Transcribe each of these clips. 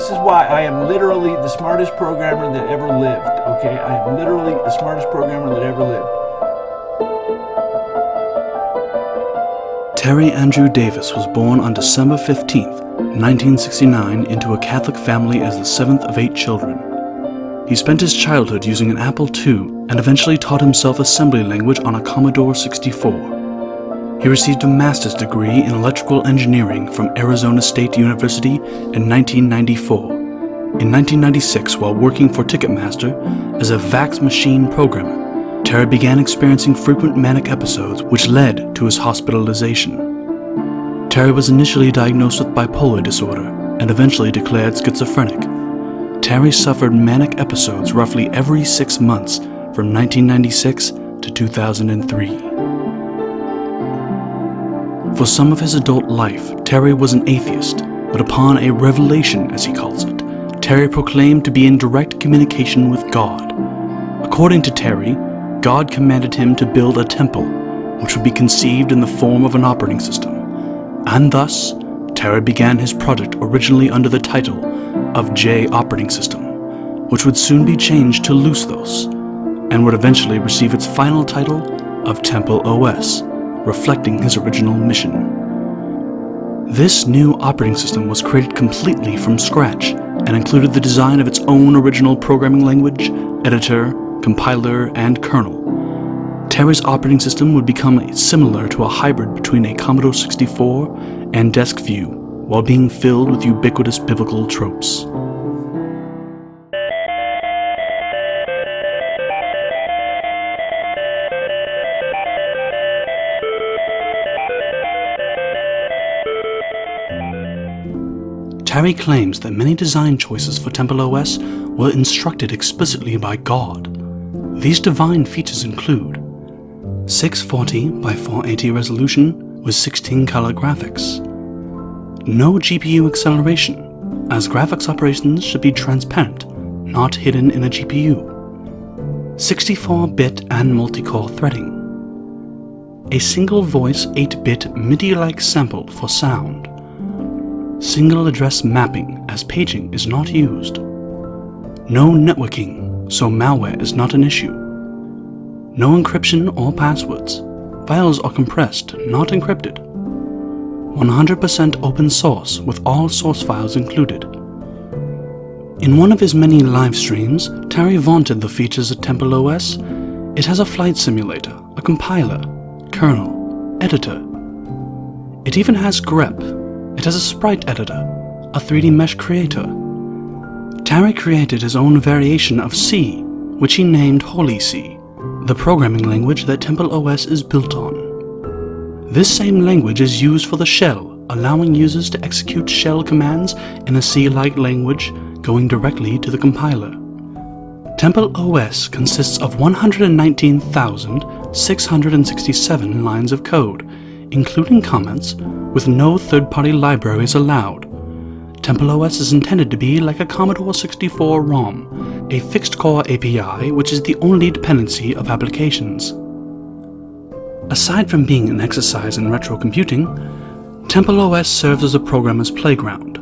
This is why I am literally the smartest programmer that ever lived, okay? I am literally the smartest programmer that ever lived. Terry Andrew Davis was born on December 15th, 1969 into a Catholic family as the seventh of 8 children. He spent his childhood using an Apple II and eventually taught himself assembly language on a Commodore 64. He received a master's degree in electrical engineering from Arizona State University in 1994. In 1996, while working for Ticketmaster as a fax machine programmer, Terry began experiencing frequent manic episodes which led to his hospitalization. Terry was initially diagnosed with bipolar disorder and eventually declared schizophrenic. Terry suffered manic episodes roughly every 6 months from 1996 to 2003. For some of his adult life, Terry was an atheist, but upon a revelation, as he calls it, Terry proclaimed to be in direct communication with God. According to Terry, God commanded him to build a temple, which would be conceived in the form of an operating system, and thus, Terry began his project originally under the title of J Operating System, which would soon be changed to Luthos, and would eventually receive its final title of TempleOS, reflecting his original mission. This new operating system was created completely from scratch and included the design of its own original programming language, editor, compiler, and kernel. Terry's operating system would become similar to a hybrid between a Commodore 64 and DeskView, while being filled with ubiquitous biblical tropes. Terry claims that many design choices for TempleOS were instructed explicitly by God. These divine features include 640 by 480 resolution with 16 color graphics, no GPU acceleration, as graphics operations should be transparent, not hidden in a GPU, 64-bit and multi-core threading, a single voice 8-bit MIDI-like sample for sound, single address mapping as paging is not used, no networking so malware is not an issue, no encryption or passwords, files are compressed, not encrypted, 100% open source with all source files included. In one of his many live streams, Terry vaunted the features of TempleOS. It has a flight simulator, a compiler, kernel, editor. It even has grep. It has a sprite editor, a 3D mesh creator. Terry created his own variation of C, which he named Holy C, the programming language that TempleOS is built on. This same language is used for the shell, allowing users to execute shell commands in a C-like language going directly to the compiler. TempleOS consists of 119,667 lines of code, including comments, with no third-party libraries allowed. TempleOS is intended to be like a Commodore 64 ROM, a fixed-core API which is the only dependency of applications. Aside from being an exercise in retro computing, TempleOS serves as a programmer's playground.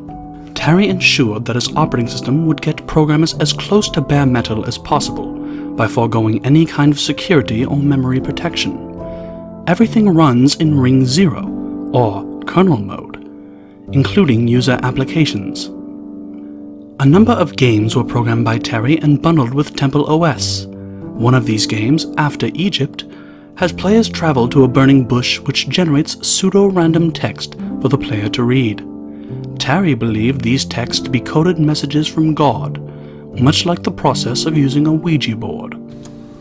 Terry ensured that his operating system would get programmers as close to bare metal as possible by foregoing any kind of security or memory protection. Everything runs in Ring 0, or kernel mode, including user applications. A number of games were programmed by Terry and bundled with TempleOS. One of these games, After Egypt, has players travel to a burning bush which generates pseudo-random text for the player to read. Terry believed these texts to be coded messages from God, much like the process of using a Ouija board.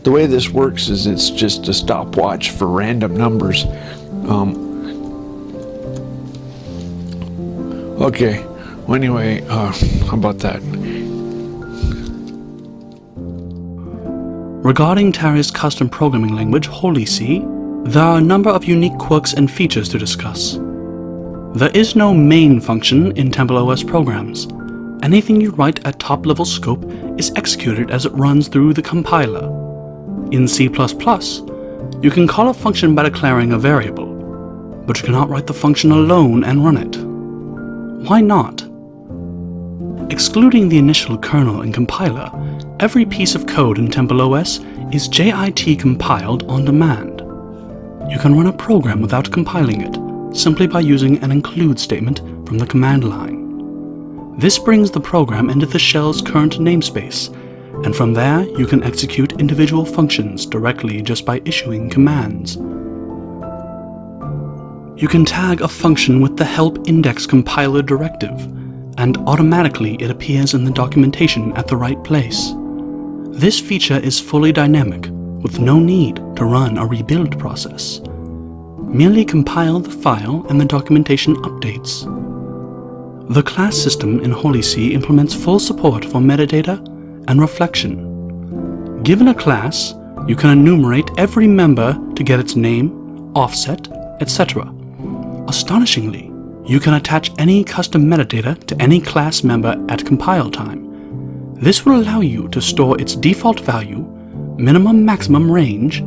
The way this works is it's just a stopwatch for random numbers. Okay, well, anyway, how about that? Regarding Terry's custom programming language, Holy C, there are a number of unique quirks and features to discuss. There is no main function in TempleOS programs. Anything you write at top-level scope is executed as it runs through the compiler. In C++, you can call a function by declaring a variable, but you cannot write the function alone and run it. Why not? Excluding the initial kernel and compiler, every piece of code in TempleOS is JIT compiled on demand. You can run a program without compiling it, simply by using an include statement from the command line. This brings the program into the shell's current namespace, and from there you can execute individual functions directly just by issuing commands. You can tag a function with the help index compiler directive, and automatically it appears in the documentation at the right place. This feature is fully dynamic, with no need to run a rebuild process. Merely compile the file and the documentation updates. The class system in Holy See implements full support for metadata and reflection. Given a class, you can enumerate every member to get its name, offset, etc. Astonishingly, you can attach any custom metadata to any class member at compile time. This will allow you to store its default value, minimum-maximum range,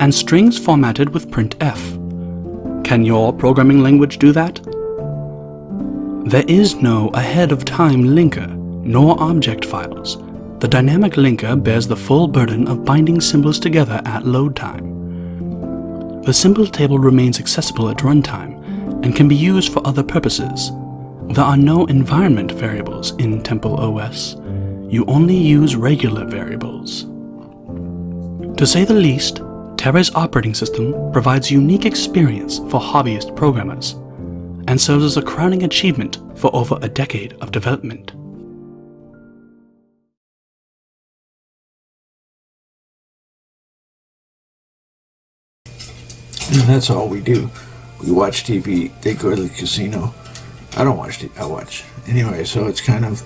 and strings formatted with printf. Can your programming language do that? There is no ahead-of-time linker, nor object files. The dynamic linker bears the full burden of binding symbols together at load time. The symbol table remains accessible at runtime, and can be used for other purposes. There are no environment variables in TempleOS. You only use regular variables. To say the least, Terra's operating system provides a unique experience for hobbyist programmers, and serves as a crowning achievement for over a decade of development. And that's all we do. We watch TV, they go to the casino. I don't watch TV, I watch. Anyway, so it's kind of,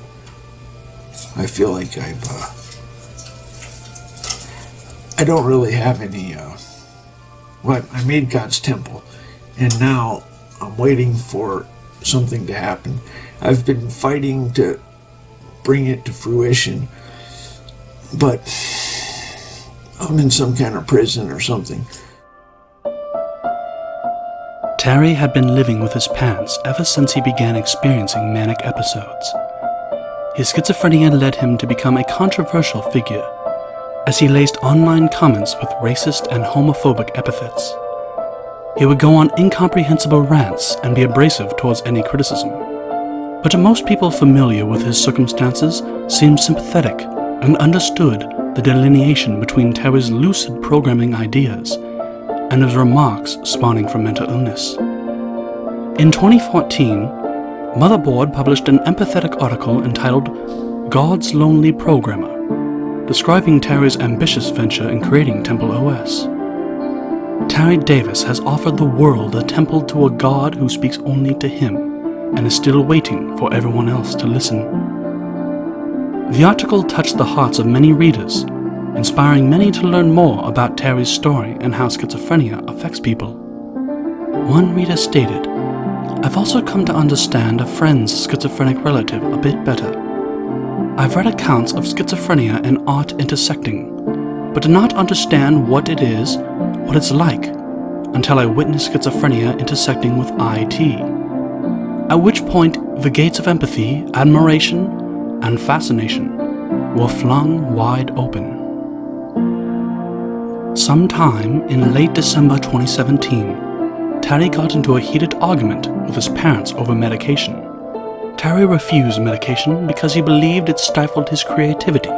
I feel like I don't really have any, I made God's temple, and now I'm waiting for something to happen. I've been fighting to bring it to fruition, but I'm in some kind of prison or something. Terry had been living with his parents ever since he began experiencing manic episodes. His schizophrenia led him to become a controversial figure, as he laced online comments with racist and homophobic epithets. He would go on incomprehensible rants and be abrasive towards any criticism. But to most people familiar with his circumstances, seemed sympathetic and understood the delineation between Terry's lucid programming ideas and his remarks spawning from mental illness. In 2014, Motherboard published an empathetic article entitled God's Lonely Programmer, describing Terry's ambitious venture in creating TempleOS. Terry Davis has offered the world a temple to a God who speaks only to him, and is still waiting for everyone else to listen. The article touched the hearts of many readers, inspiring many to learn more about Terry's story and how schizophrenia affects people. One reader stated, "I've also come to understand a friend's schizophrenic relative a bit better. I've read accounts of schizophrenia and art intersecting, but did not understand what it is, what it's like, until I witnessed schizophrenia intersecting with IT. At which point the gates of empathy, admiration, and fascination were flung wide open." Sometime in late December 2017, Terry got into a heated argument with his parents over medication. Terry refused medication because he believed it stifled his creativity.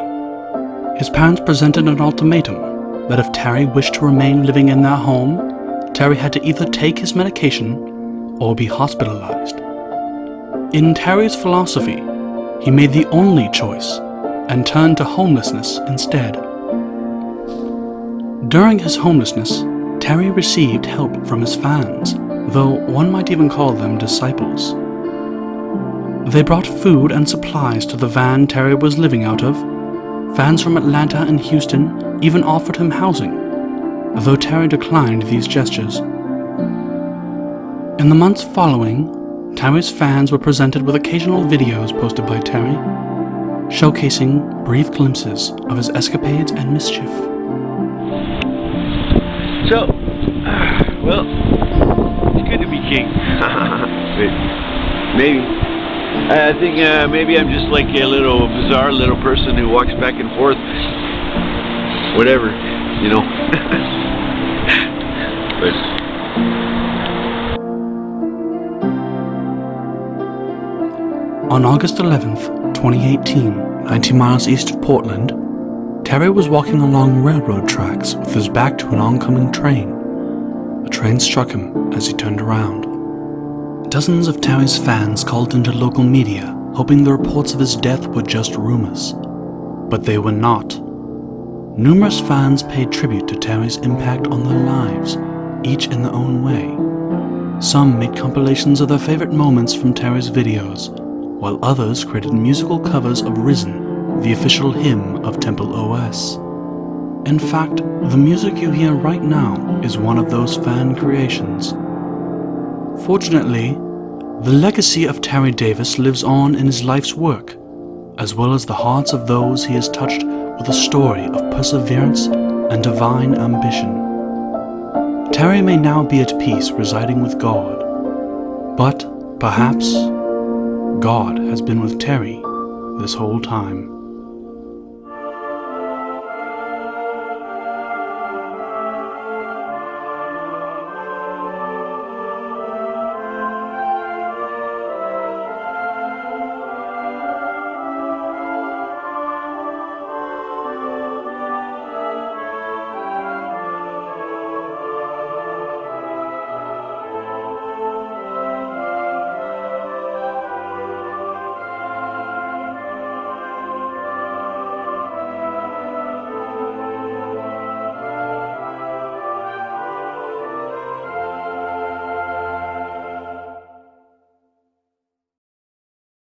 His parents presented an ultimatum that if Terry wished to remain living in their home, Terry had to either take his medication or be hospitalized. In Terry's philosophy, he made the only choice and turned to homelessness instead. During his homelessness, Terry received help from his fans, though one might even call them disciples. They brought food and supplies to the van Terry was living out of. Fans from Atlanta and Houston even offered him housing, though Terry declined these gestures. In the months following, Terry's fans were presented with occasional videos posted by Terry, showcasing brief glimpses of his escapades and mischief. So, well, it's good to be king. Maybe. I think maybe I'm just like a little bizarre little person who walks back and forth. Whatever, you know. But on August 11th, 2018, 90 miles east of Portland, Terry was walking along railroad tracks with his back to an oncoming train. A train struck him as he turned around. Dozens of Terry's fans called into local media, hoping the reports of his death were just rumors. But they were not. Numerous fans paid tribute to Terry's impact on their lives, each in their own way. Some made compilations of their favorite moments from Terry's videos, while others created musical covers of Risen, the official hymn of TempleOS. In fact, the music you hear right now is one of those fan creations. Fortunately, the legacy of Terry Davis lives on in his life's work, as well as the hearts of those he has touched with a story of perseverance and divine ambition. Terry may now be at peace residing with God, but perhaps God has been with Terry this whole time.